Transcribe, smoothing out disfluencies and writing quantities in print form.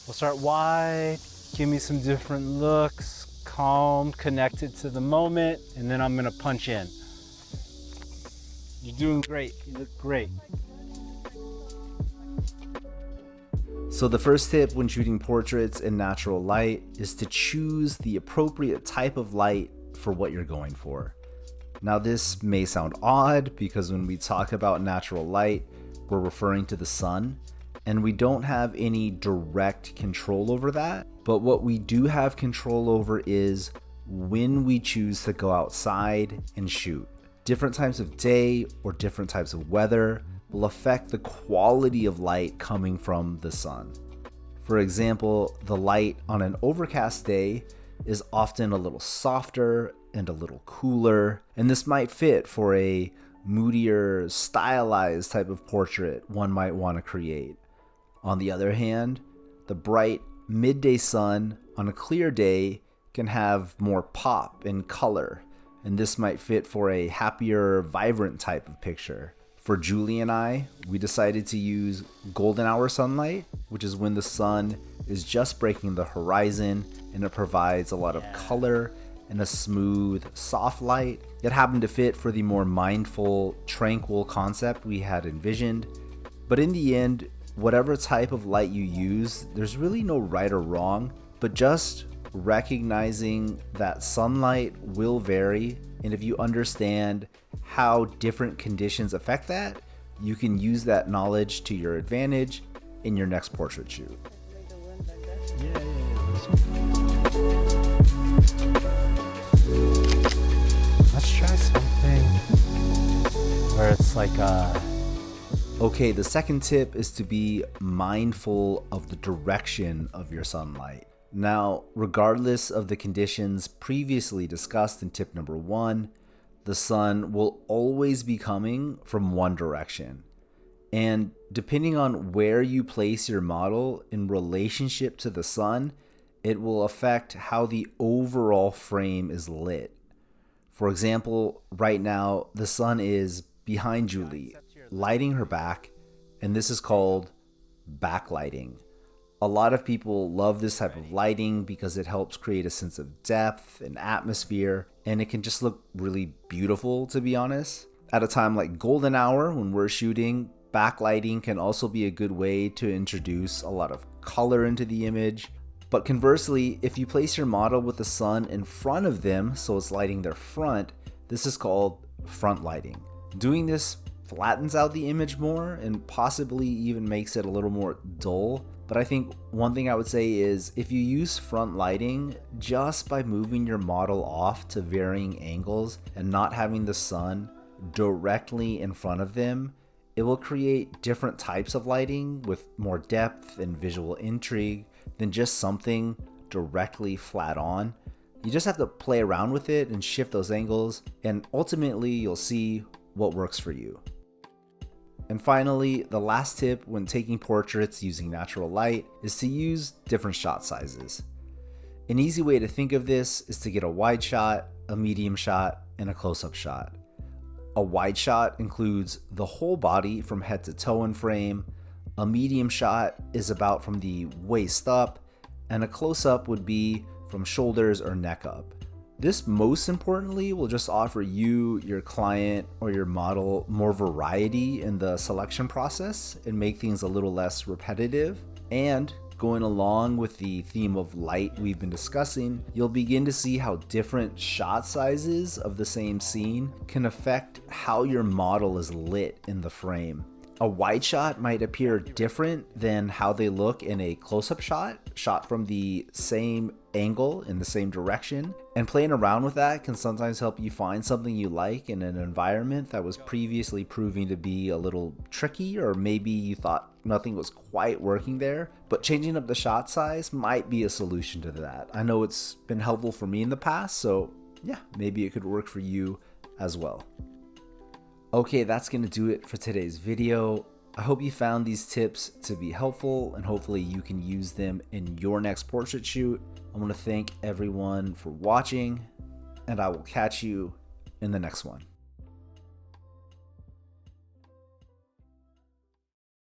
We'll start wide, give me some different looks, calm, connected to the moment, and then I'm gonna punch in. You're doing great, you look great. So the first tip when shooting portraits in natural light is to choose the appropriate type of light for what you're going for. Now this may sound odd because when we talk about natural light, we're referring to the sun, and we don't have any direct control over that. But what we do have control over is when we choose to go outside and shoot. Different times of day or different types of weather will affect the quality of light coming from the sun. For example, the light on an overcast day is often a little softer and a little cooler, and this might fit for a moodier, stylized type of portrait one might want to create. On the other hand, the bright midday sun on a clear day can have more pop and color, and this might fit for a happier, vibrant type of picture. For Julie and I, we decided to use golden hour sunlight, which is when the sun is just breaking the horizon and it provides a lot of color and a smooth, soft light. It happened to fit for the more mindful, tranquil concept we had envisioned. But in the end, whatever type of light you use, there's really no right or wrong, but just recognizing that sunlight will vary, and if you understand how different conditions affect that, you can use that knowledge to your advantage in your next portrait shoot. Let's try something where it's like Okay, the second tip is to be mindful of the direction of your sunlight. Now, regardless of the conditions previously discussed in tip number 1, the sun will always be coming from one direction. And depending on where you place your model in relationship to the sun, it will affect how the overall frame is lit. For example, right now, the sun is behind Julie, lighting her back, and this is called backlighting. A lot of people love this type of lighting because it helps create a sense of depth and atmosphere, and it can just look really beautiful, to be honest. At a time like golden hour when we're shooting, backlighting can also be a good way to introduce a lot of color into the image. But conversely, if you place your model with the sun in front of them, so it's lighting their front, this is called front lighting. Doing this flattens out the image more and possibly even makes it a little more dull. But I think one thing I would say is if you use front lighting just by moving your model off to varying angles and not having the sun directly in front of them, it will create different types of lighting with more depth and visual intrigue than just something directly flat on. You just have to play around with it and shift those angles, and ultimately you'll see what works for you. And finally, the last tip when taking portraits using natural light is to use different shot sizes. An easy way to think of this is to get a wide shot, a medium shot, and a close-up shot. A wide shot includes the whole body from head to toe in frame, a medium shot is about from the waist up, and a close-up would be from shoulders or neck up. This most importantly will just offer you, your client, or your model more variety in the selection process and make things a little less repetitive. And going along with the theme of light we've been discussing, you'll begin to see how different shot sizes of the same scene can affect how your model is lit in the frame. A wide shot might appear different than how they look in a close-up shot from the same angle in the same direction, and playing around with that can sometimes help you find something you like in an environment that was previously proving to be a little tricky, or maybe you thought nothing was quite working there, but changing up the shot size might be a solution to that. I know it's been helpful for me in the past, so yeah, maybe it could work for you as well. Okay, that's gonna do it for today's video. I hope you found these tips to be helpful and hopefully you can use them in your next portrait shoot. I want to thank everyone for watching, and I will catch you in the next one.